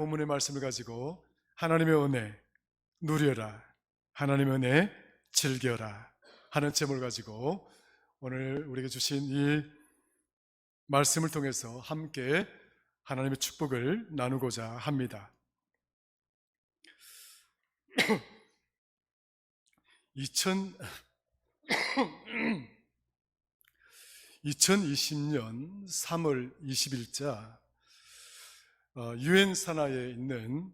본문의 말씀을 가지고 하나님의 은혜 누려라, 하나님의 은혜 즐겨라 하는 제목을 가지고 오늘 우리에게 주신 이 말씀을 통해서 함께 하나님의 축복을 나누고자 합니다. 2020년 3월 20일자 유엔 산하에 있는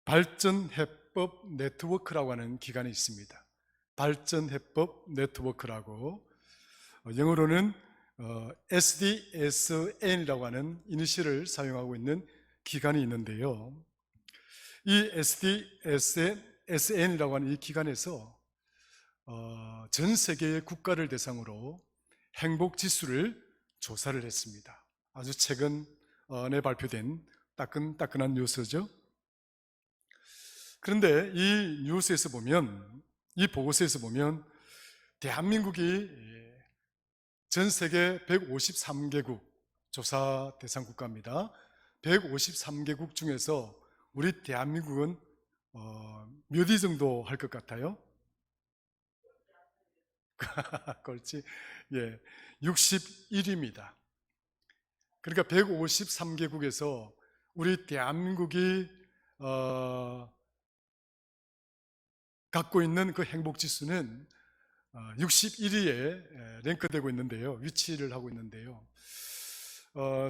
발전해법 네트워크라고 하는 기관이 있습니다. 발전해법 네트워크라고 영어로는 SDSN이라고 하는 이니셜을 사용하고 있는 기관이 있는데요. 이 SDSN이라고 하는 이 기관에서 전 세계의 국가를 대상으로 행복지수를 조사를 했습니다. 아주 최근에 발표된 따끈따끈한 뉴스죠. 그런데 이 뉴스에서 보면, 이 보고서에서 보면 대한민국이 전 세계 153개국 조사 대상 국가입니다. 153개국 중에서 우리 대한민국은 몇 위 정도 할 것 같아요? 그렇지. 예, 61위입니다. 그러니까 153개국에서 우리 대한민국이 갖고 있는 그 행복지수는 61위에 랭크되고 있는데요. 위치를 하고 있는데요.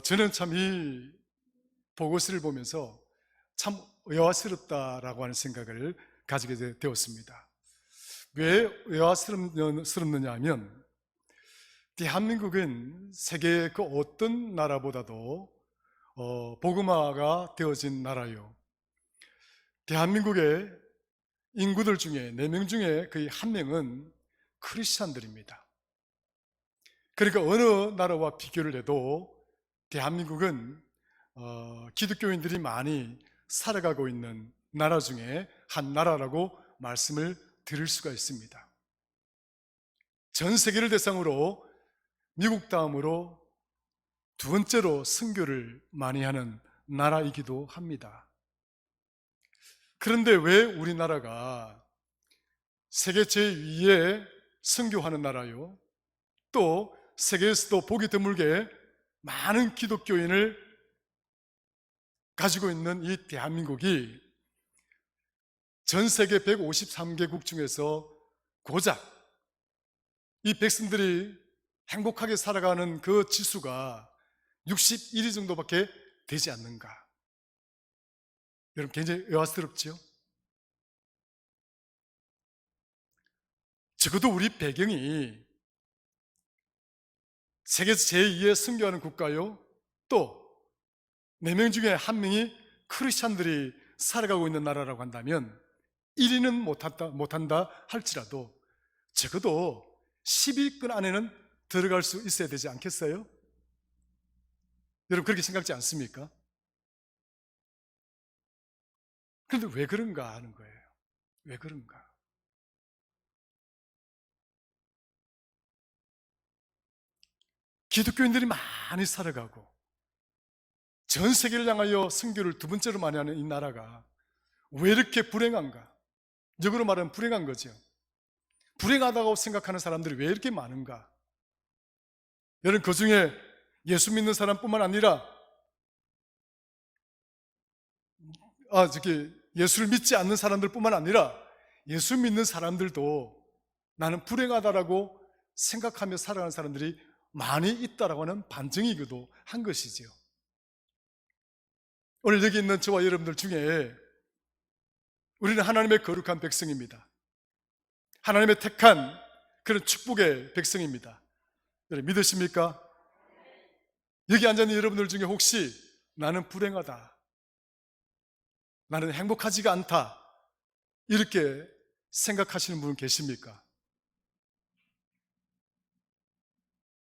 저는 참 이 보고서를 보면서 참 의아스럽다라고 하는 생각을 가지게 되었습니다. 왜 의아스럽느냐 하면 대한민국은 세계의 그 어떤 나라보다도 복음화가 되어진 나라요. 대한민국의 인구들 중에 4명 중에 거의 1명은 크리스찬들입니다. 그러니까 어느 나라와 비교를 해도 대한민국은 기독교인들이 많이 살아가고 있는 나라 중에 한 나라라고 말씀을 드릴 수가 있습니다. 전 세계를 대상으로 미국 다음으로 두 번째로 선교를 많이 하는 나라이기도 합니다. 그런데 왜 우리나라가 세계 제2의 선교하는 나라요, 또 세계에서도 보기 드물게 많은 기독교인을 가지고 있는 이 대한민국이 전 세계 153개국 중에서 고작 이 백성들이 행복하게 살아가는 그 지수가 61위 정도밖에 되지 않는가? 여러분 굉장히 의아스럽죠? 적어도 우리 배경이 세계에서 제2의 선교하는 국가요, 또 4명 중에 1명이 크리스찬들이 살아가고 있는 나라라고 한다면 1위는 못한다 할지라도 적어도 10위권 안에는 들어갈 수 있어야 되지 않겠어요? 여러분 그렇게 생각지 않습니까? 그런데 왜 그런가 하는 거예요. 왜 그런가? 기독교인들이 많이 살아가고 전 세계를 향하여 선교를 두 번째로 많이 하는 이 나라가 왜 이렇게 불행한가? 역으로 말하면 불행한 거죠. 불행하다고 생각하는 사람들이 왜 이렇게 많은가? 여러분 그 중에 예수 믿는 사람뿐만 아니라 예수를 믿지 않는 사람들뿐만 아니라 예수 믿는 사람들도 나는 불행하다라고 생각하며 살아가는 사람들이 많이 있다라고 하는 반증이기도 한 것이지요. 오늘 여기 있는 저와 여러분들 중에 우리는 하나님의 거룩한 백성입니다. 하나님의 택한 그런 축복의 백성입니다. 여러분 믿으십니까? 여기 앉아있는 여러분들 중에 혹시 나는 불행하다, 나는 행복하지가 않다 이렇게 생각하시는 분 계십니까?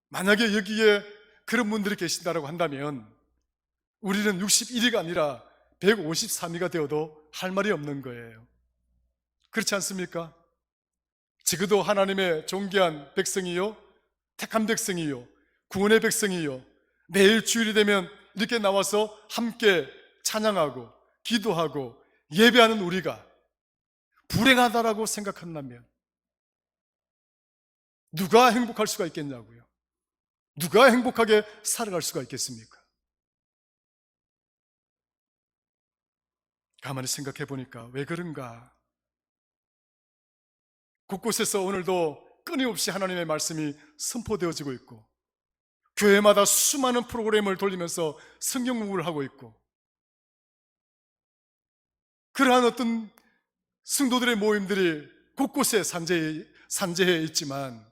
만약에 여기에 그런 분들이 계신다고 한다면 우리는 61위가 아니라 153위가 되어도 할 말이 없는 거예요. 그렇지 않습니까? 적어도 하나님의 존귀한 백성이요, 택한 백성이요, 구원의 백성이요, 매일 주일이 되면 이렇게 나와서 함께 찬양하고 기도하고 예배하는 우리가 불행하다라고 생각한다면 누가 행복할 수가 있겠냐고요. 누가 행복하게 살아갈 수가 있겠습니까? 가만히 생각해 보니까 왜 그런가? 곳곳에서 오늘도 끊임없이 하나님의 말씀이 선포되어지고 있고, 교회마다 수많은 프로그램을 돌리면서 성경 공부를 하고 있고, 그러한 어떤 성도들의 모임들이 곳곳에 산재해 있지만,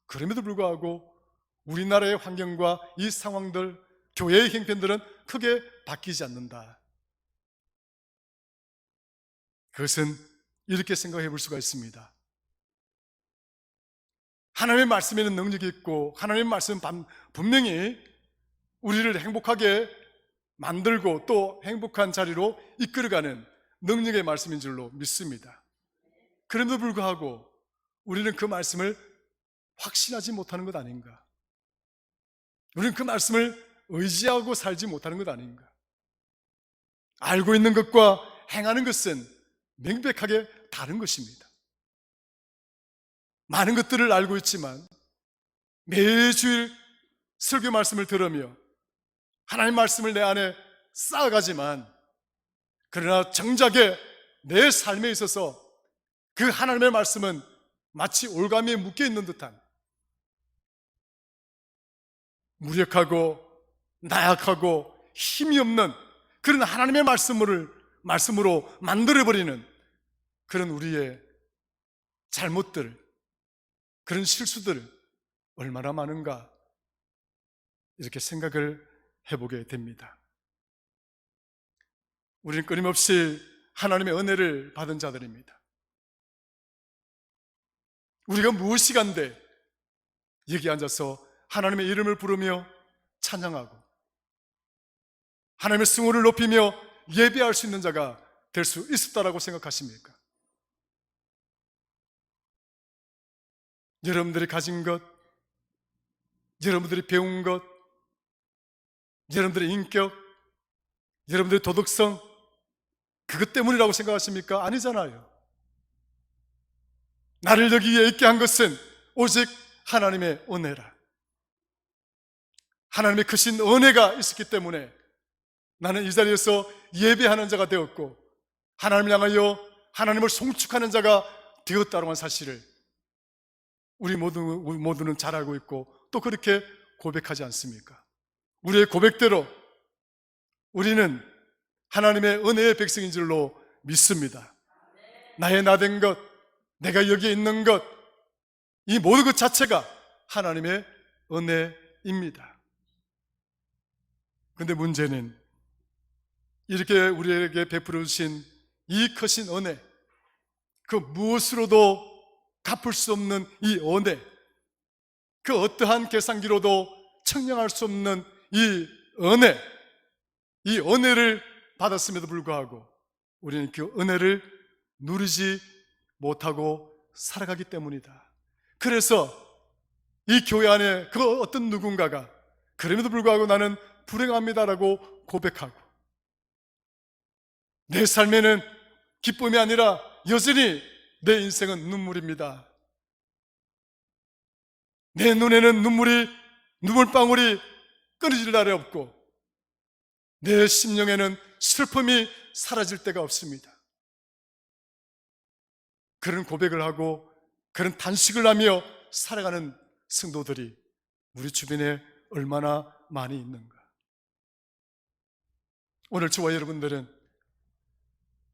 그럼에도 불구하고 우리나라의 환경과 이 상황들, 교회의 형편들은 크게 바뀌지 않는다. 그것은 이렇게 생각해 볼 수가 있습니다. 하나님의 말씀에는 능력이 있고, 하나님의 말씀은 분명히 우리를 행복하게 만들고 또 행복한 자리로 이끌어가는 능력의 말씀인 줄로 믿습니다. 그럼에도 불구하고 우리는 그 말씀을 확신하지 못하는 것 아닌가? 우리는 그 말씀을 의지하고 살지 못하는 것 아닌가? 알고 있는 것과 행하는 것은 명백하게 다른 것입니다. 많은 것들을 알고 있지만 매주일 설교 말씀을 들으며 하나님 말씀을 내 안에 쌓아가지만, 그러나 정작에 내 삶에 있어서 그 하나님의 말씀은 마치 올가미에 묶여 있는 듯한, 무력하고 나약하고 힘이 없는 그런 하나님의 말씀으로 만들어버리는 그런 우리의 잘못들, 그런 실수들 얼마나 많은가, 이렇게 생각을 해보게 됩니다. 우리는 끊임없이 하나님의 은혜를 받은 자들입니다. 우리가 무엇이간데 여기 앉아서 하나님의 이름을 부르며 찬양하고 하나님의 승호를 높이며 예배할 수 있는 자가 될 수 있었다라고 생각하십니까? 여러분들이 가진 것, 여러분들이 배운 것, 여러분들의 인격, 여러분들의 도덕성, 그것 때문이라고 생각하십니까? 아니잖아요. 나를 여기에 있게 한 것은 오직 하나님의 은혜라. 하나님의 크신 은혜가 있었기 때문에 나는 이 자리에서 예배하는 자가 되었고, 하나님을 향하여 하나님을 송축하는 자가 되었다는 사실을 우리 모두는 잘 알고 있고 또 그렇게 고백하지 않습니까? 우리의 고백대로 우리는 하나님의 은혜의 백성인 줄로 믿습니다. 나의 나된 것, 내가 여기에 있는 것, 이 모든 것 자체가 하나님의 은혜입니다. 그런데 문제는 이렇게 우리에게 베풀어 주신 이 크신 은혜, 그 무엇으로도 갚을 수 없는 이 은혜, 그 어떠한 계산기로도 측량할 수 없는 이 은혜, 이 은혜를 받았음에도 불구하고 우리는 그 은혜를 누리지 못하고 살아가기 때문이다. 그래서 이 교회 안에 그 어떤 누군가가 그럼에도 불구하고 나는 불행합니다라고 고백하고, 내 삶에는 기쁨이 아니라 여전히 내 인생은 눈물입니다. 내 눈에는 눈물방울이 끊어질 날이 없고 내 심령에는 슬픔이 사라질 때가 없습니다. 그런 고백을 하고 그런 단식을 하며 살아가는 성도들이 우리 주변에 얼마나 많이 있는가. 오늘 저와 여러분들은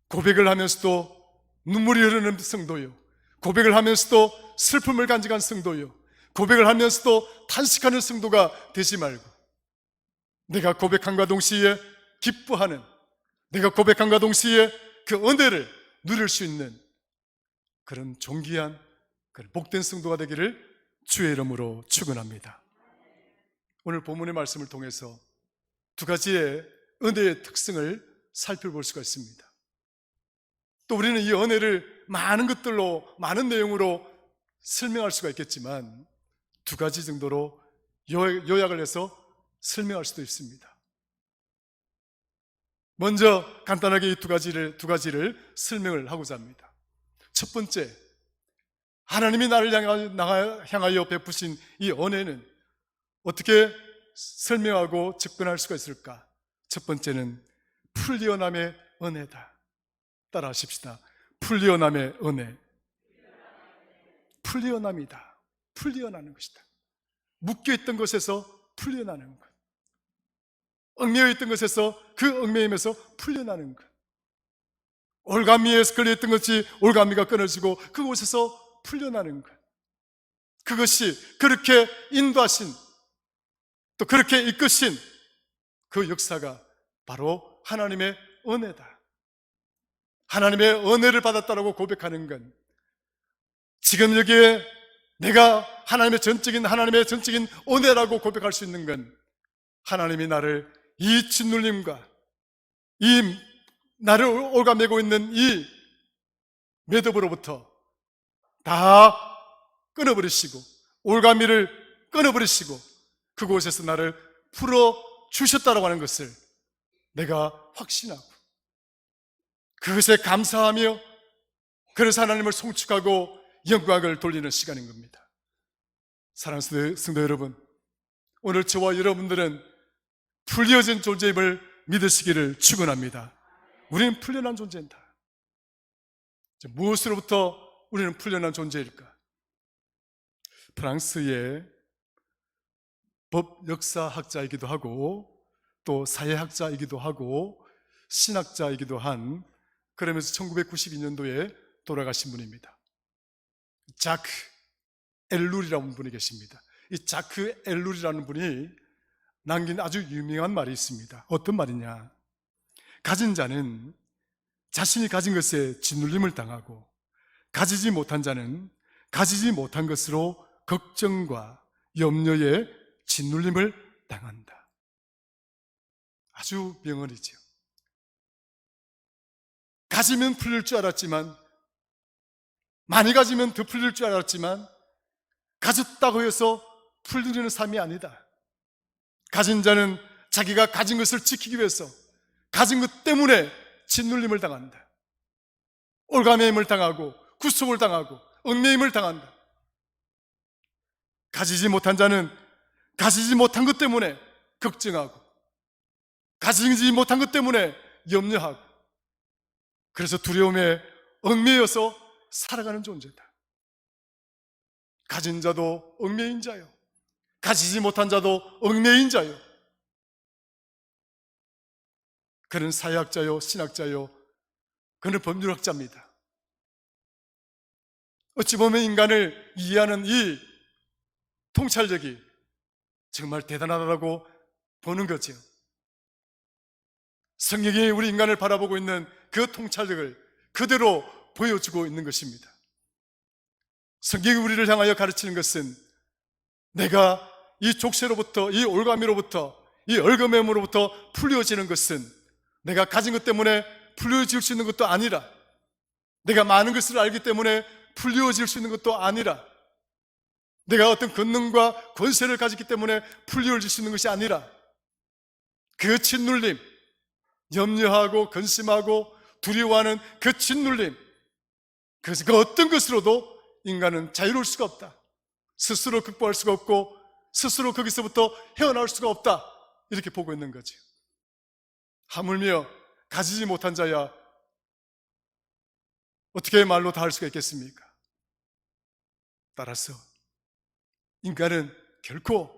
고백을 하면서도 눈물이 흐르는 성도요, 고백을 하면서도 슬픔을 간직한 성도요, 고백을 하면서도 탄식하는 성도가 되지 말고, 내가 고백함과 동시에 기뻐하는, 내가 고백함과 동시에 그 은혜를 누릴 수 있는 그런 존귀한, 그런 복된 성도가 되기를 주의 이름으로 축원합니다. 오늘 본문의 말씀을 통해서 두 가지의 은혜의 특성을 살펴볼 수가 있습니다. 또 우리는 이 은혜를 많은 것들로, 많은 내용으로 설명할 수가 있겠지만 두 가지 정도로 요약을 해서 설명할 수도 있습니다. 먼저 간단하게 이 두 가지를 설명을 하고자 합니다. 첫 번째, 하나님이 나를 향하여 베푸신 이 은혜는 어떻게 설명하고 접근할 수가 있을까? 첫 번째는 풀리어남의 은혜다. 따라 하십시다. 풀리어남의 은혜. 풀리어남이다. 풀리어나는 것이다. 묶여있던 것에서 풀려나는 것. 얽매여있던 것에서 그 얽매임에서 풀려나는 것. 올가미에서 걸려있던 것이 올가미가 끊어지고 그곳에서 풀려나는 것. 그것이 그렇게 인도하신, 또 그렇게 이끄신 그 역사가 바로 하나님의 은혜다. 하나님의 은혜를 받았다라고 고백하는 건 지금 여기에 내가 하나님의 전적인 은혜라고 고백할 수 있는 건 하나님이 나를 이 짓눌림과 이 나를 올가매고 있는 이 매듭으로부터 다 끊어버리시고 올가미를 끊어버리시고 그곳에서 나를 풀어주셨다라고 하는 것을 내가 확신하고 그것에 감사하며 그래서 하나님을 송축하고 영광을 돌리는 시간인 겁니다. 사랑하는 성도 여러분, 오늘 저와 여러분들은 풀려진 존재임을 믿으시기를 축원합니다. 우리는 풀려난 존재입니다. 무엇으로부터 우리는 풀려난 존재일까? 프랑스의 법 역사학자이기도 하고 또 사회학자이기도 하고 신학자이기도 한, 그러면서 1992년도에 돌아가신 분입니다. 자크 엘룰이라는 분이 계십니다. 이 자크 엘룰이라는 분이 남긴 아주 유명한 말이 있습니다. 어떤 말이냐? 가진 자는 자신이 가진 것에 짓눌림을 당하고 가지지 못한 자는 가지지 못한 것으로 걱정과 염려에 짓눌림을 당한다. 아주 명언이죠. 가지면 풀릴 줄 알았지만, 많이 가지면 더 풀릴 줄 알았지만 가졌다고 해서 풀리는 삶이 아니다. 가진 자는 자기가 가진 것을 지키기 위해서 가진 것 때문에 짓눌림을 당한다. 올가매임을 당하고 구속을 당하고 얽매임을 당한다. 가지지 못한 자는 가지지 못한 것 때문에 걱정하고 가지지 못한 것 때문에 염려하고 그래서 두려움에 얽매여서 살아가는 존재다. 가진 자도 얽매인 자요, 가지지 못한 자도 얽매인 자요. 그는 사회학자요, 신학자요, 그는 법률학자입니다. 어찌 보면 인간을 이해하는 이 통찰력이 정말 대단하다고 보는 거죠. 성경이 우리 인간을 바라보고 있는 그 통찰력을 그대로 보여주고 있는 것입니다. 성경이 우리를 향하여 가르치는 것은 내가 이 족쇄로부터, 이 올가미로부터, 이 얽매임으로부터 풀려지는 것은 내가 가진 것 때문에 풀려질 수 있는 것도 아니라, 내가 많은 것을 알기 때문에 풀려질 수 있는 것도 아니라, 내가 어떤 권능과 권세를 가졌기 때문에 풀려질 수 있는 것이 아니라, 그 짓눌림, 염려하고 근심하고 두려워하는 그 짓눌림, 그래서 그 어떤 것으로도 인간은 자유로울 수가 없다. 스스로 극복할 수가 없고 스스로 거기서부터 헤어나올 수가 없다. 이렇게 보고 있는 거지. 하물며 가지지 못한 자야 어떻게 말로 다 할 수가 있겠습니까? 따라서 인간은 결코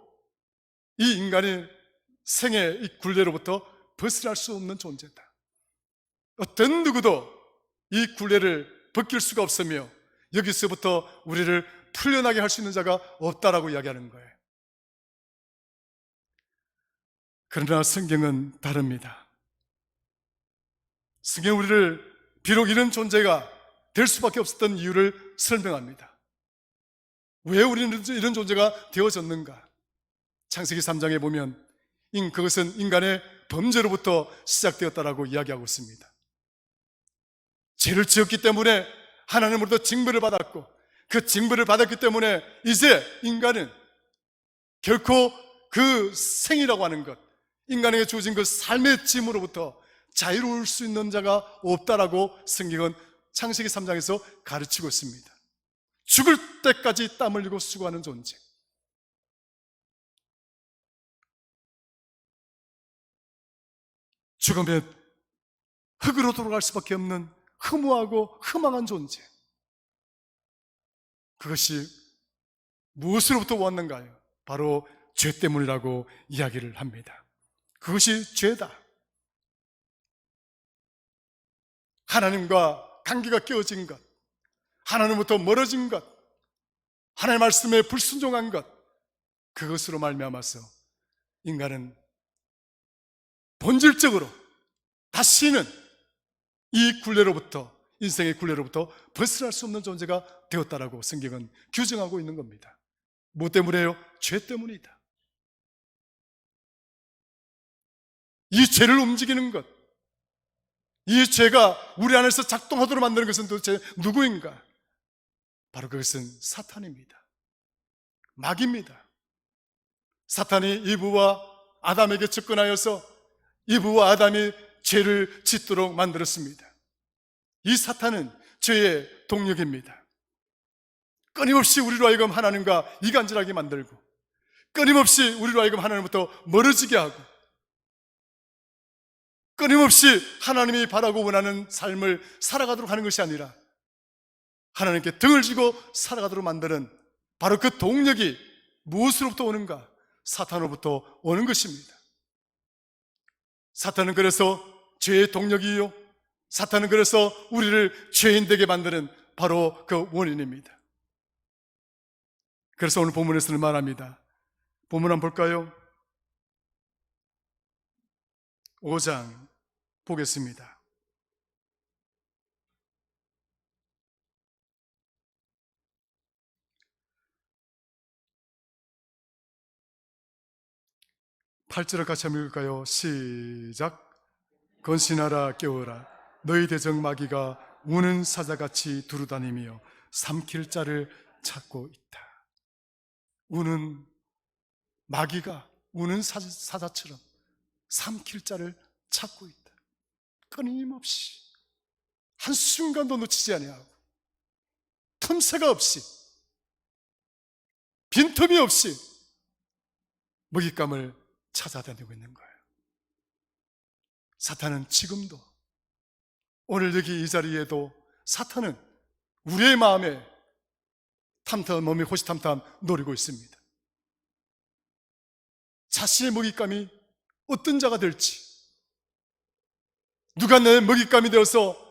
이 인간의 생의 이 굴레로부터 벗어날 수 없는 존재다. 어떤 누구도 이 굴레를 벗길 수가 없으며 여기서부터 우리를 풀려나게 할 수 있는 자가 없다라고 이야기하는 거예요. 그러나 성경은 다릅니다. 성경은 우리를 비록 이런 존재가 될 수밖에 없었던 이유를 설명합니다. 왜 우리는 이런 존재가 되어졌는가? 창세기 3장에 보면 그것은 인간의 범죄로부터 시작되었다라고 이야기하고 있습니다. 죄를 지었기 때문에 하나님으로부터 징벌을 받았고, 그 징벌을 받았기 때문에 이제 인간은 결코 그 생이라고 하는 것, 인간에게 주어진 그 삶의 짐으로부터 자유로울 수 있는 자가 없다라고 성경은 창세기 3장에서 가르치고 있습니다. 죽을 때까지 땀 흘리고 수고하는 존재. 죽으면 흙으로 돌아갈 수밖에 없는 허무하고 허망한 존재. 그것이 무엇으로부터 왔는가요? 바로 죄 때문이라고 이야기를 합니다. 그것이 죄다. 하나님과 관계가 깨어진 것, 하나님부터 멀어진 것, 하나님의 말씀에 불순종한 것, 그것으로 말미암아서 인간은 본질적으로 다시는 이 굴레로부터, 인생의 굴레로부터 벗어날 수 없는 존재가 되었다라고 성경은 규정하고 있는 겁니다. 뭐 때문에요? 죄 때문이다. 이 죄를 움직이는 것, 이 죄가 우리 안에서 작동하도록 만드는 것은 도대체 누구인가? 바로 그것은 사탄입니다. 마귀입니다. 사탄이 이브와 아담에게 접근하여서 이브와 아담이 죄를 짓도록 만들었습니다. 이 사탄은 죄의 동력입니다. 끊임없이 우리로 하여금 하나님과 이간질하게 만들고, 끊임없이 우리로 하여금 하나님부터 멀어지게 하고, 끊임없이 하나님이 바라고 원하는 삶을 살아가도록 하는 것이 아니라 하나님께 등을 지고 살아가도록 만드는 바로 그 동력이 무엇으로부터 오는가? 사탄으로부터 오는 것입니다. 사탄은 그래서 죄의 동력이요, 사탄은 그래서 우리를 죄인 되게 만드는 바로 그 원인입니다. 그래서 오늘 본문에서는 말합니다. 본문 한번 볼까요? 5장 보겠습니다. 팔 절을 같이 한번 읽을까요? 시작. 건신하라 깨어라 너희 대적 마귀가 우는 사자같이 두루다니며 삼킬 자를 찾고 있다. 우는 마귀가 우는 사자처럼 삼킬 자를 찾고 있다. 끊임없이 한순간도 놓치지 아니하고 틈새가 없이 빈틈이 없이 먹잇감을 찾아다니고 있는 거예요. 사탄은 지금도, 오늘 여기 이 자리에도 사탄은 우리의 마음에 탐탐, 호시탐탐 노리고 있습니다. 자신의 먹잇감이 어떤 자가 될지, 누가 내 먹잇감이 되어서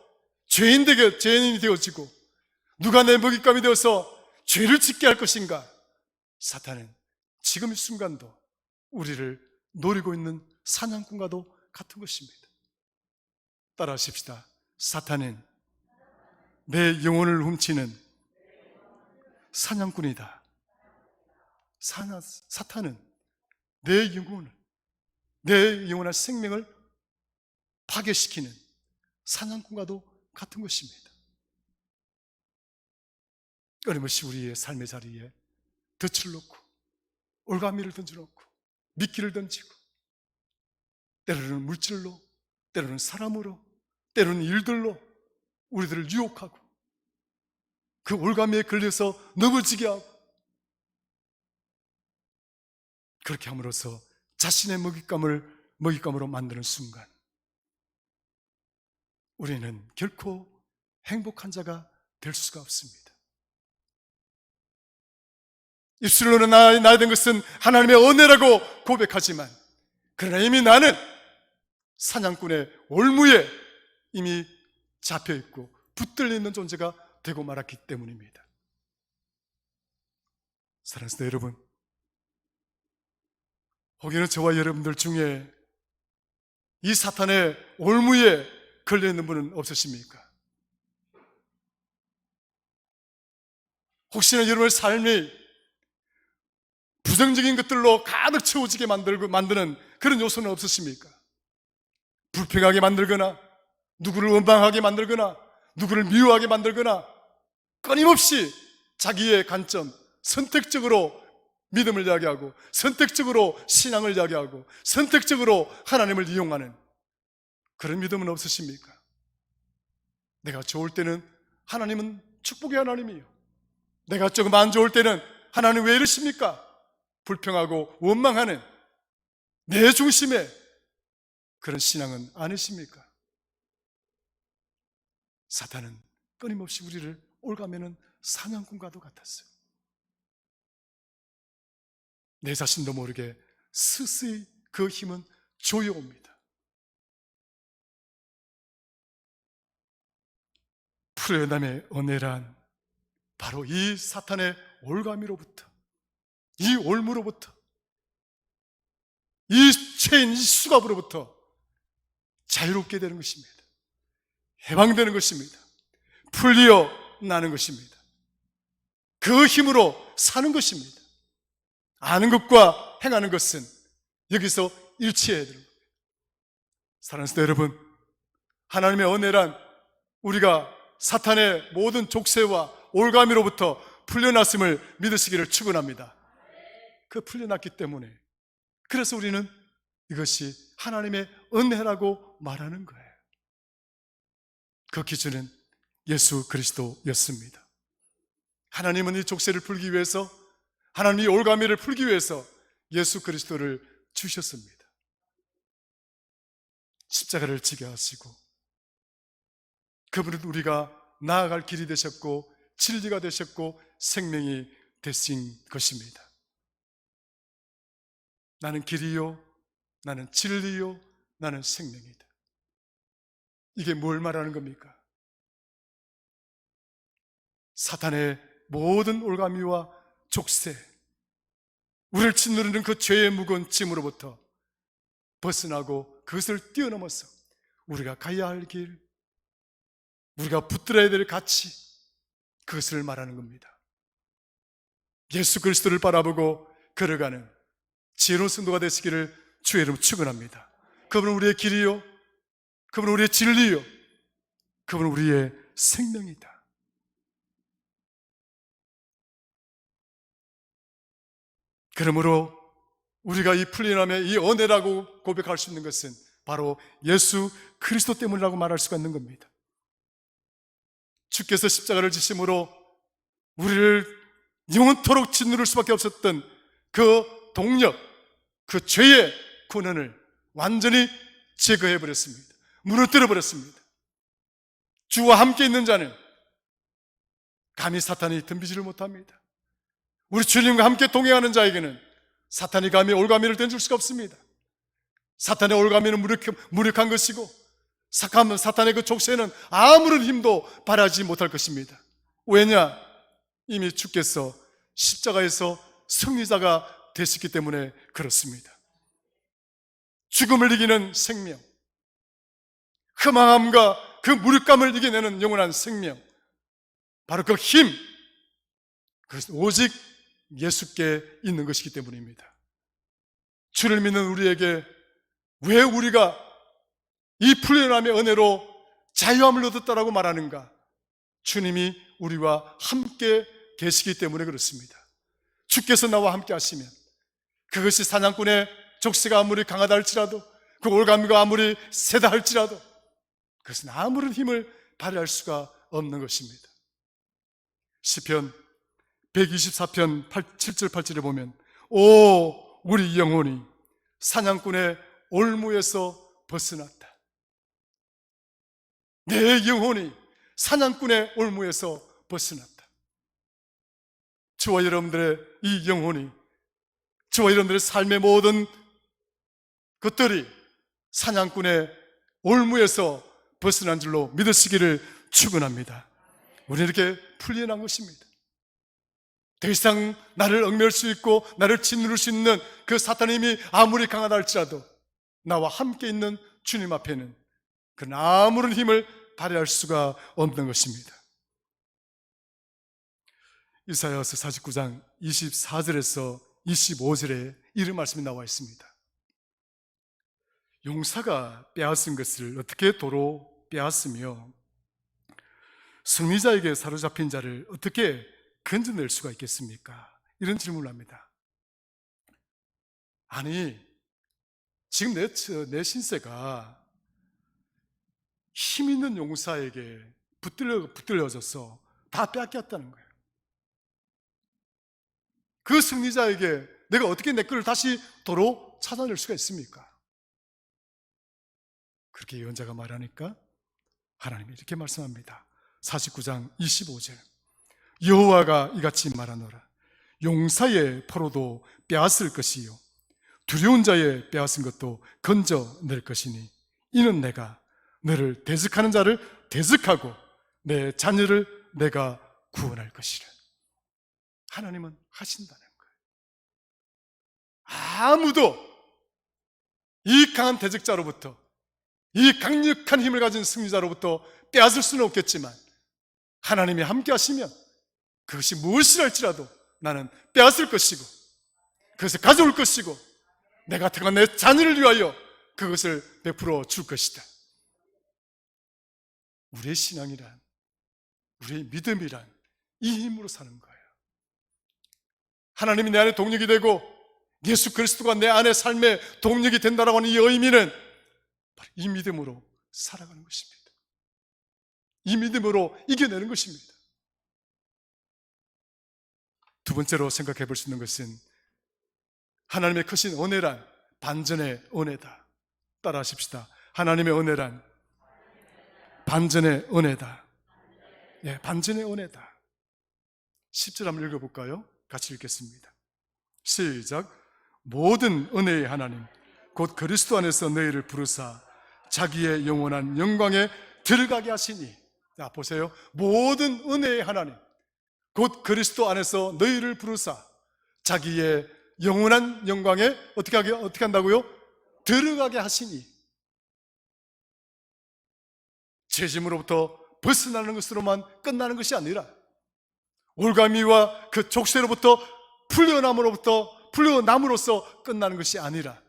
죄인이 되어지고 누가 내 먹잇감이 되어서 죄를 짓게 할 것인가? 사탄은 지금 이 순간도 우리를 노리고 있는 사냥꾼과도 같은 것입니다. 따라하십시다. 사탄은 내 영혼을 훔치는 사냥꾼이다. 사탄은 내 영혼의 생명을 파괴시키는 사냥꾼과도 같은 것입니다. 끊임없이 우리의 삶의 자리에 덫을 놓고 올가미를 던져놓고 미끼를 던지고, 때로는 물질로, 때로는 사람으로, 때로는 일들로 우리들을 유혹하고 그 올가미에 걸려서 넘어지게 하고, 그렇게 함으로써 자신의 먹잇감으로 만드는 순간 우리는 결코 행복한 자가 될 수가 없습니다. 입술로는 나에 된 것은 하나님의 은혜라고 고백하지만, 그러나 이미 나는 사냥꾼의 올무에 이미 잡혀있고 붙들려 있는 존재가 되고 말았기 때문입니다. 사랑하는 여러분, 혹여나 저와 여러분들 중에 이 사탄의 올무에 걸려있는 분은 없으십니까? 혹시나 여러분의 삶이 부정적인 것들로 가득 채워지게 만드는 그런 요소는 없으십니까? 불평하게 만들거나, 누구를 원망하게 만들거나, 누구를 미워하게 만들거나, 끊임없이 자기의 관점, 선택적으로 믿음을 이야기하고, 선택적으로 신앙을 이야기하고, 선택적으로 하나님을 이용하는 그런 믿음은 없으십니까? 내가 좋을 때는 하나님은 축복의 하나님이에요. 내가 조금 안 좋을 때는 하나님 왜 이러십니까? 불평하고 원망하는 내 중심의 그런 신앙은 아니십니까? 사탄은 끊임없이 우리를 올가매는 사냥꾼과도 같았어요. 내 자신도 모르게 스스이 그 힘은 조여옵니다. 프로야담의 은혜란 바로 이 사탄의 올가미로부터, 이 올무로부터, 이 체인, 이 수갑으로부터 자유롭게 되는 것입니다. 해방되는 것입니다. 풀려 나는 것입니다. 그 힘으로 사는 것입니다. 아는 것과 행하는 것은 여기서 일치해야 됩니다. 사랑하는 성도 여러분, 하나님의 은혜란 우리가 사탄의 모든 족쇄와 올가미로부터 풀려났음을 믿으시기를 축원합니다. 그 풀려났기 때문에 그래서 우리는 이것이 하나님의 은혜라고 말하는 거예요. 그 기준은 예수 그리스도였습니다. 하나님은 이 족쇄를 풀기 위해서, 하나님이 올가미를 풀기 위해서 예수 그리스도를 주셨습니다. 십자가를 지게 하시고 그분은 우리가 나아갈 길이 되셨고 진리가 되셨고 생명이 되신 것입니다. 나는 길이요, 나는 진리요, 나는 생명이다. 이게 뭘 말하는 겁니까? 사탄의 모든 올가미와 족쇄, 우리를 짓누르는 그 죄의 무거운 짐으로부터 벗어나고 그것을 뛰어넘어서 우리가 가야 할 길, 우리가 붙들어야 될 가치, 그것을 말하는 겁니다. 예수 그리스도를 바라보고 걸어가는 지혜로운 성도가 되시기를 주의 이름 축원합니다. 그분은 우리의 길이요, 그분은 우리의 진리요, 그분은 우리의 생명이다. 그러므로 우리가 이 풀린함의 이 은혜라고 고백할 수 있는 것은 바로 예수 그리스도 때문이라고 말할 수가 있는 겁니다. 주께서 십자가를 지심으로 우리를 영원토록 짓누를 수밖에 없었던 그 동력, 그 죄의 권한을 완전히 제거해버렸습니다. 무너뜨려버렸습니다. 주와 함께 있는 자는 감히 사탄이 덤비지를 못합니다. 우리 주님과 함께 동행하는 자에게는 사탄이 감히 올가미를 던질 수가 없습니다. 사탄의 올가미는 무력한 것이고 사탄의 그 족쇄는 아무런 힘도 발하지 못할 것입니다. 왜냐? 이미 주께서 십자가에서 승리자가 되셨기 때문에 그렇습니다. 죽음을 이기는 생명, 허망함과 그 무력감을 이겨내는 영원한 생명, 바로 그 힘, 그것은 오직 예수께 있는 것이기 때문입니다. 주를 믿는 우리에게 왜 우리가 이 풀려남의 은혜로 자유함을 얻었다라고 말하는가? 주님이 우리와 함께 계시기 때문에 그렇습니다. 주께서 나와 함께 하시면 그것이 사냥꾼의 족쇄가 아무리 강하다 할지라도, 그 올가미가 아무리 세다 할지라도 그것은 아무런 힘을 발휘할 수가 없는 것입니다. 시편 124편 7절 8절에 보면 오 우리 영혼이 사냥꾼의 올무에서 벗어났다. 내 영혼이 사냥꾼의 올무에서 벗어났다. 저와 여러분들의 이 영혼이, 저와 여러분들의 삶의 모든 것들이 사냥꾼의 올무에서 벗어난 줄로 믿으시기를 축원합니다. 우리는 이렇게 풀려난 것입니다. 더 이상 나를 얽매일 수 있고 나를 짓누를 수 있는 그 사탄의 힘이 아무리 강하다 할지라도 나와 함께 있는 주님 앞에는 그런 아무런 힘을 발휘할 수가 없는 것입니다. 이사야서 49장 24절에서 25절에 이런 말씀이 나와 있습니다. 용사가 빼앗은 것을 어떻게 도로 빼앗으며 승리자에게 사로잡힌 자를 어떻게 건져낼 수가 있겠습니까? 이런 질문을 합니다. 아니, 지금 내 신세가 힘 있는 용사에게 붙들려져서 다 빼앗겼다는 거예요. 그 승리자에게 내가 어떻게 내 것을 다시 도로 찾아낼 수가 있습니까? 그렇게 예언자가 말하니까 하나님이 이렇게 말씀합니다. 49장 25절, 여호와가 이같이 말하노라. 용사의 포로도 빼앗을 것이요 두려운 자의 빼앗은 것도 건져낼 것이니 이는 내가 너를 대적하는 자를 대적하고 내 자녀를 내가 구원할 것이라. 하나님은 하신다는 거예요. 아무도 이 강한 대적자로부터, 이 강력한 힘을 가진 승리자로부터 빼앗을 수는 없겠지만 하나님이 함께 하시면 그것이 무엇이라 할지라도 나는 빼앗을 것이고 그것을 가져올 것이고 내가 태어난 내 자녀를 위하여 그것을 베풀어 줄 것이다. 우리의 신앙이란, 우리의 믿음이란 이 힘으로 사는 거예요. 하나님이 내 안에 동력이 되고 예수 그리스도가 내 안에 삶의 동력이 된다라고 하는 이 의미는 바로 이 믿음으로 살아가는 것입니다. 이 믿음으로 이겨내는 것입니다. 두 번째로 생각해 볼 수 있는 것은 하나님의 크신 은혜란 반전의 은혜다. 따라 하십시다. 하나님의 은혜란 반전의 은혜다. 예, 반전의 은혜다. 10절 한번 읽어볼까요? 같이 읽겠습니다. 시작. 모든 은혜의 하나님 곧 그리스도 안에서 너희를 부르사 자기의 영원한 영광에 들어가게 하시니. 자, 보세요. 모든 은혜의 하나님 곧 그리스도 안에서 너희를 부르사 자기의 영원한 영광에 어떻게 한다고요? 들어가게 하시니. 죄짐으로부터 벗어나는 것으로만 끝나는 것이 아니라 올가미와 그 족쇄로부터 풀려남으로써 끝나는 것이 아니라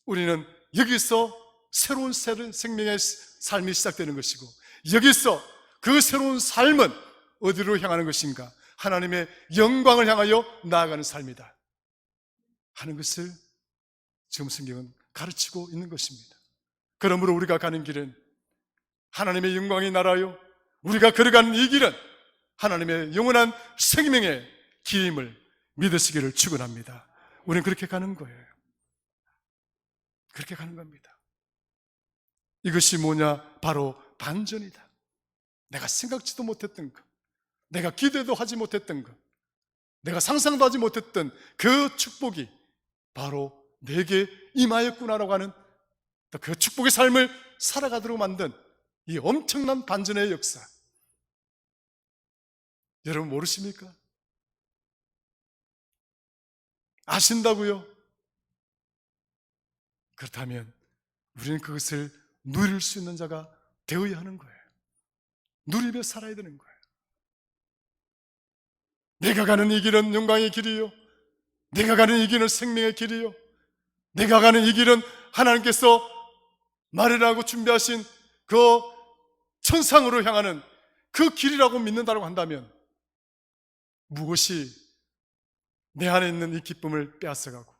우리는 여기서 새로운 생명의 삶이 시작되는 것이고 여기서 그 새로운 삶은 어디로 향하는 것인가? 하나님의 영광을 향하여 나아가는 삶이다 하는 것을 지금 성경은 가르치고 있는 것입니다. 그러므로 우리가 가는 길은 하나님의 영광이 나라요, 우리가 걸어가는 이 길은 하나님의 영원한 생명의 길임을 믿으시기를 축원합니다. 우리는 그렇게 가는 거예요. 그렇게 가는 겁니다. 이것이 뭐냐? 바로 반전이다. 내가 생각지도 못했던 것, 내가 기대도 하지 못했던 것, 내가 상상도 하지 못했던 그 축복이 바로 내게 임하였구나라고 하는 그 축복의 삶을 살아가도록 만든 이 엄청난 반전의 역사, 여러분 모르십니까? 아신다고요? 그렇다면 우리는 그것을 누릴 수 있는 자가 되어야 하는 거예요. 누리며 살아야 되는 거예요. 내가 가는 이 길은 영광의 길이요, 내가 가는 이 길은 생명의 길이요, 내가 가는 이 길은 하나님께서 마련하고 준비하신 그 천상으로 향하는 그 길이라고 믿는다고 한다면 무엇이 내 안에 있는 이 기쁨을 빼앗아가고,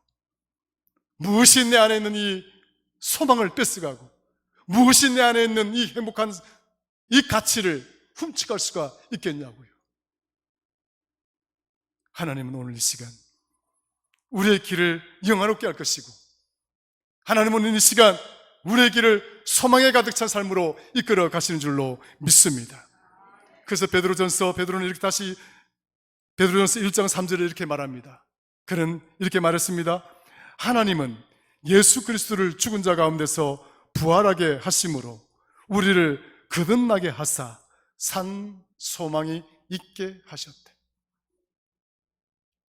무엇이 내 안에 있는 이 소망을 뺏어가고, 무엇이 내 안에 있는 이 행복한 이 가치를 훔쳐갈 수가 있겠냐고요. 하나님은 오늘 이 시간 우리의 길을 영화롭게 할 것이고, 하나님은 오늘 이 시간 우리의 길을 소망에 가득 찬 삶으로 이끌어 가시는 줄로 믿습니다. 그래서 베드로는 이렇게 다시 베드로전서 1장 3절에 이렇게 말합니다. 그는 이렇게 말했습니다. 하나님은 예수 그리스도를 죽은 자 가운데서 부활하게 하심으로 우리를 거듭나게 하사 산 소망이 있게 하셨대.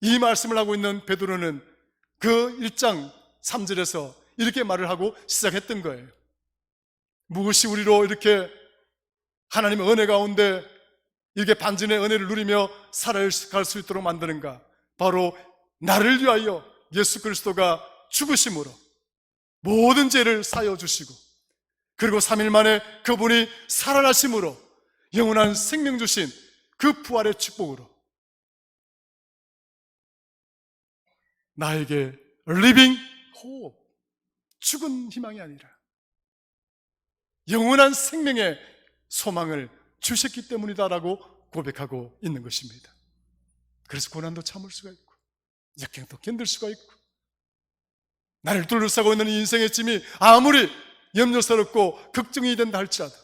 이 말씀을 하고 있는 베드로는 그 1장 3절에서 이렇게 말을 하고 시작했던 거예요. 무엇이 우리로 이렇게 하나님의 은혜 가운데 이렇게 반전의 은혜를 누리며 살아갈 수 있도록 만드는가? 바로 나를 위하여 예수 그리스도가 죽으심으로 모든 죄를 사여 주시고, 그리고 3일 만에 그분이 살아나심으로 영원한 생명 주신 그 부활의 축복으로 나에게 living hope, 죽은 희망이 아니라 영원한 생명의 소망을 주셨기 때문이다라고 고백하고 있는 것입니다. 그래서 고난도 참을 수가 있고 역경도 견딜 수가 있고 나를 둘러싸고 있는 인생의 짐이 아무리 염려스럽고 걱정이 된다 할지라도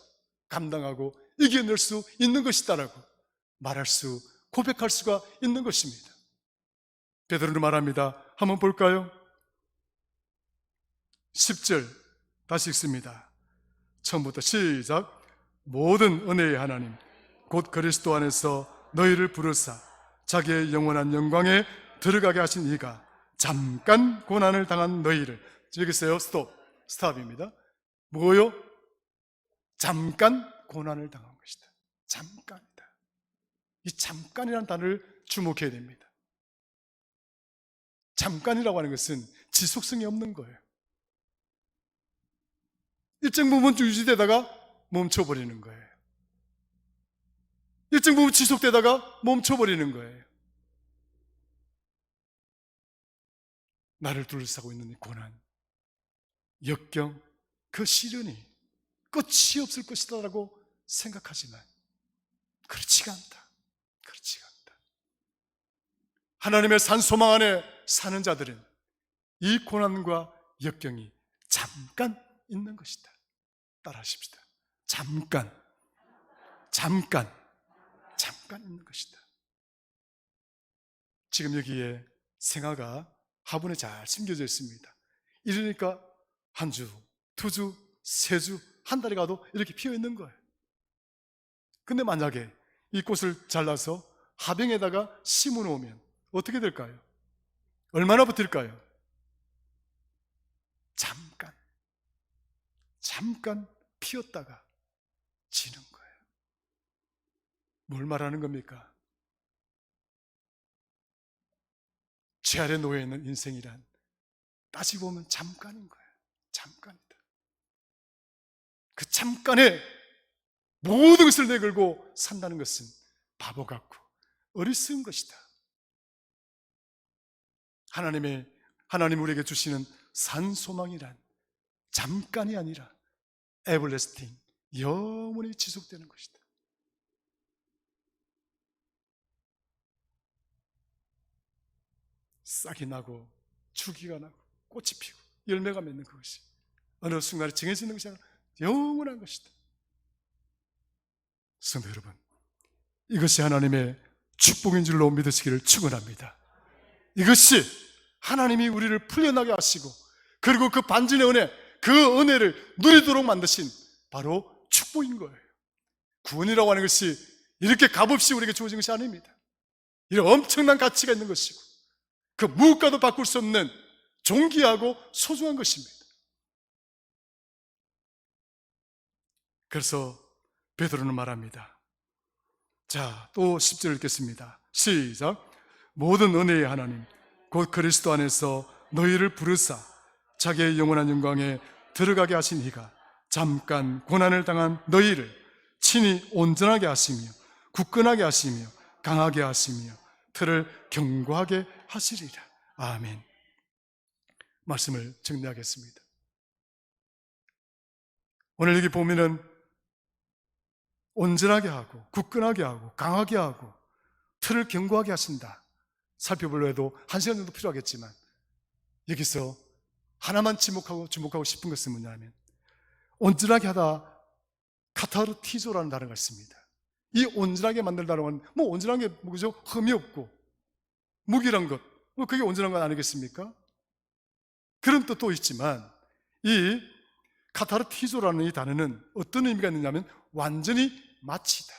감당하고 이겨낼 수 있는 것이다라고 말할 수, 고백할 수가 있는 것입니다. 베드로는 말합니다. 한번 볼까요? 10절 다시 읽습니다. 처음부터 시작. 모든 은혜의 하나님 곧 그리스도 안에서 너희를 부르사 자기의 영원한 영광에 들어가게 하신 이가 잠깐 고난을 당한 너희를, 여기서요 스톱입니다. 뭐요? 잠깐 고난을 당한 것이다. 잠깐이다. 이 잠깐이라는 단어를 주목해야 됩니다. 잠깐이라고 하는 것은 지속성이 없는 거예요. 일정 부분 유지되다가 멈춰버리는 거예요. 일정 부분 지속되다가 멈춰버리는 거예요. 나를 둘러싸고 있는 이 고난, 역경, 그 시련이 끝이 없을 것이다라고 생각하지만 그렇지가 않다. 그렇지가 않다. 하나님의 산 소망 안에 사는 자들은 이 고난과 역경이 잠깐 있는 것이다. 따라하십시다. 잠깐 있는 것이다. 지금 여기에 생화가 화분에 잘 심겨져 있습니다. 이러니까 한 주, 두 주, 세 주, 한 달이 가도 이렇게 피어 있는 거예요. 근데 만약에 이 꽃을 잘라서 화병에다가 심어 놓으면 어떻게 될까요? 얼마나 버틸까요? 잠깐 피었다가 지는 거예요. 뭘 말하는 겁니까? 죄 아래 놓여 있는 인생이란 따지고 보면 잠깐인 거예요. 잠깐이다. 그 잠깐에 모든 것을 내걸고 산다는 것은 바보 같고 어리석은 것이다. 하나님 우리에게 주시는 산 소망이란 잠깐이 아니라 everlasting, 영원히 지속되는 것이다. 싹이 나고 줄기가 나고 꽃이 피고 열매가 맺는 그것이 어느 순간에 정해지는 것이 아니라 영원한 것이다. 성도 여러분, 이것이 하나님의 축복인 줄로 믿으시기를 축원합니다. 이것이 하나님이 우리를 풀려나게 하시고 그리고 그 반진의 은혜, 그 은혜를 누리도록 만드신 바로 축복인 거예요. 구원이라고 하는 것이 이렇게 값없이 우리에게 주어진 것이 아닙니다. 이런 엄청난 가치가 있는 것이고 그 무엇과도 바꿀 수 없는 존귀하고 소중한 것입니다. 그래서 베드로는 말합니다. 자, 또 10절 읽겠습니다. 시작. 모든 은혜의 하나님 곧 그리스도 안에서 너희를 부르사 자기의 영원한 영광에 들어가게 하신 이가 잠깐 고난을 당한 너희를 친히 온전하게 하시며 굳건하게 하시며 강하게 하시며 틀을 견고하게 하시리라. 아멘. 말씀을 정리하겠습니다. 오늘 여기 보면은 온전하게 하고 굳건하게 하고 강하게 하고 틀을 견고하게 하신다. 살펴보려 해도 1시간 정도 필요하겠지만 여기서 하나만 주목하고 싶은 것은 뭐냐면 온전하게 하다 카타르티조라는 단어가 있습니다. 이 온전하게 만들다는 건 뭐 온전한 게 뭐죠? 흠이 없고 무기란 것, 뭐 그게 온전한 건 아니겠습니까? 그런 뜻도 있지만 이 카타르티조라는 이 단어는 어떤 의미가 있느냐면 완전히 마치다.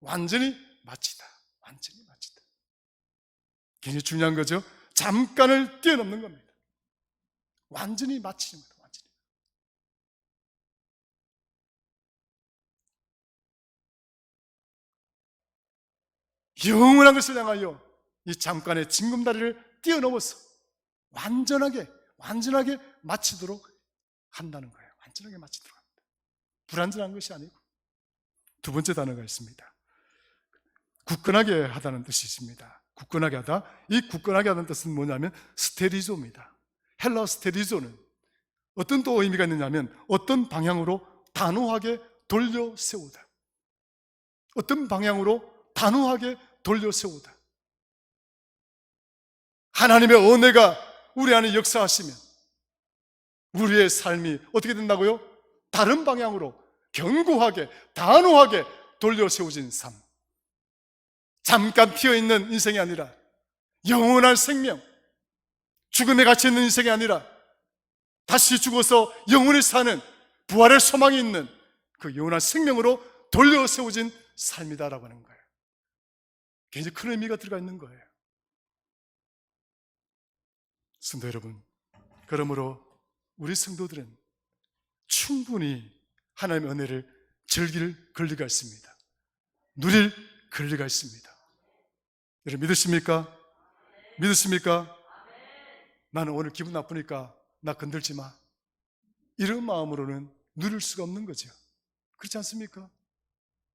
완전히 마치다. 완전히 마치다. 굉장히 중요한 거죠. 잠깐을 뛰어넘는 겁니다. 완전히 마치는 겁니다. 완전히. 영원한 것을 향하여 이 잠깐의 징검다리를 뛰어넘어서 완전하게 마치도록 한다는 거예요. 완전하게 마치도록 합니다. 불완전한 것이 아니고. 두 번째 단어가 있습니다. 굳건하게 하다는 뜻이 있습니다. 굳건하게 하다. 이 굳건하게 하다는 뜻은 뭐냐면 스테리조입니다. 헬라 스테리조는 어떤 또 의미가 있느냐면 어떤 방향으로 단호하게 돌려 세우다. 어떤 방향으로? 단호하게 돌려 세우다. 하나님의 은혜가 우리 안에 역사하시면 우리의 삶이 어떻게 된다고요? 다른 방향으로 견고하게, 단호하게 돌려 세워진 삶. 잠깐 피어있는 인생이 아니라 영원한 생명, 죽음에 갇혀있는 인생이 아니라 다시 죽어서 영원히 사는 부활의 소망이 있는 그 영원한 생명으로 돌려 세워진 삶이다라고 하는 거예요. 굉장히 큰 의미가 들어가 있는 거예요. 성도 여러분, 그러므로 우리 성도들은 충분히 하나님의 은혜를 즐길 권리가 있습니다. 누릴 권리가 있습니다. 여러분 믿으십니까? 믿으십니까? 나는 오늘 기분 나쁘니까 나 건들지 마. 이런 마음으로는 누릴 수가 없는 거죠. 그렇지 않습니까?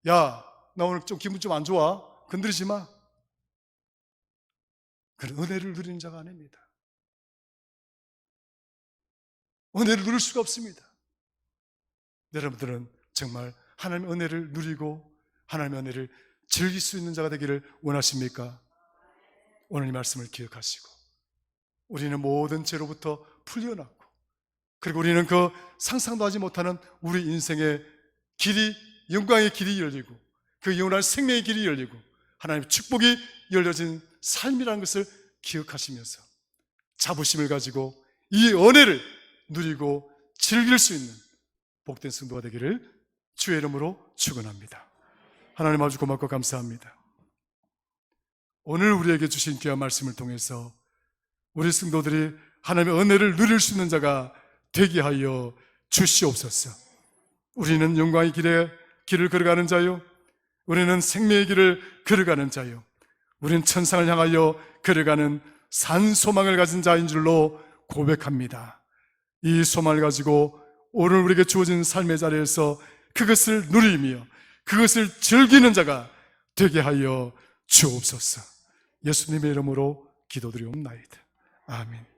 야, 나 오늘 좀 기분 좀 안 좋아. 건드리지 마. 그런 은혜를 누리는 자가 아닙니다. 은혜를 누릴 수가 없습니다. 여러분들은 정말 하나님의 은혜를 누리고 하나님의 은혜를 즐길 수 있는 자가 되기를 원하십니까? 오늘 이 말씀을 기억하시고 우리는 모든 죄로부터 풀려났고 그리고 우리는 그 상상도 하지 못하는 우리 인생의 길이, 영광의 길이 열리고 그 영원한 생명의 길이 열리고 하나님의 축복이 열려진 삶이라는 것을 기억하시면서 자부심을 가지고 이 은혜를 누리고 즐길 수 있는 복된 성도가 되기를 주의 이름으로 축원합니다. 하나님 아주 고맙고 감사합니다. 오늘 우리에게 주신 귀한 말씀을 통해서 우리 성도들이 하나님의 은혜를 누릴 수 있는 자가 되게 하여 주시옵소서. 우리는 영광의 길을 걸어가는 자요, 우리는 생명의 길을 걸어가는 자요, 우리는 천상을 향하여 걸어가는 산 소망을 가진 자인 줄로 고백합니다. 이 소망을 가지고 오늘 우리에게 주어진 삶의 자리에서 그것을 누리며 그것을 즐기는 자가 되게 하여 주옵소서. 예수님의 이름으로 기도드리옵나이다. 아멘.